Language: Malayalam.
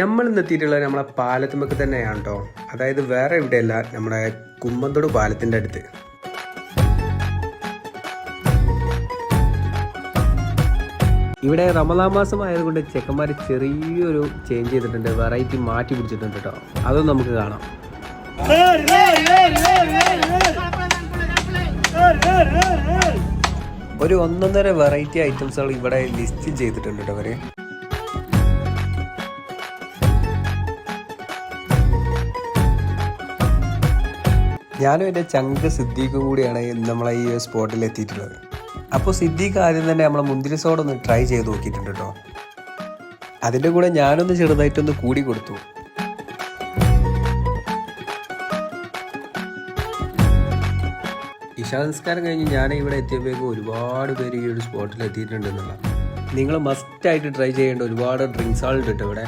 നമ്മൾ ഇന്ന് എത്തിയിട്ടുള്ളത് നമ്മളെ പാലത്തുമ്മക്ക് തന്നെയാണ് കേട്ടോ. അതായത് വേറെ എവിടെയല്ല, നമ്മുടെ കുമ്പന്തോട് പാലത്തിൻ്റെ അടുത്ത്. ഇവിടെ റമദാൻ മാസം ആയതുകൊണ്ട് ചെക്കന്മാർ ചെറിയൊരു ചേഞ്ച് ചെയ്തിട്ടുണ്ട്, വെറൈറ്റി മാറ്റി പിടിച്ചിട്ടുണ്ട് കേട്ടോ. അതൊന്നും നമുക്ക് കാണാം. ഒരു 1.5 വെറൈറ്റി ഐറ്റംസുകൾ ഇവിടെ ലിസ്റ്റ് ചെയ്തിട്ടുണ്ട് കേട്ടോ അവര്. ഞാനും എൻ്റെ ചങ്ക് സിദ്ദീഖും കൂടിയാണ് നമ്മളെ ഈ സ്പോട്ടിൽ എത്തിയിട്ടുള്ളത്. അപ്പോൾ സിദ്ദീഖ് ആദ്യം തന്നെ നമ്മളെ മുന്തിരി സോഡ ഒന്ന് ട്രൈ ചെയ്ത് നോക്കിയിട്ടുണ്ട് കേട്ടോ. അതിൻ്റെ കൂടെ ഞാനൊന്ന് ചെറുതായിട്ടൊന്ന് കൂടി കൊടുത്തു. ഇശാ നിസ്കാരം കഴിഞ്ഞ് ഞാൻ ഇവിടെ എത്തിയപ്പോഴേക്കും ഒരുപാട് പേര് ഈ ഒരു സ്പോട്ടിൽ എത്തിയിട്ടുണ്ടെന്നുള്ള. നിങ്ങൾ മസ്റ്റായിട്ട് ട്രൈ ചെയ്യേണ്ട ഒരുപാട് ഡ്രിങ്ക്സുകളുണ്ട് കേട്ടോ ഇവിടെ.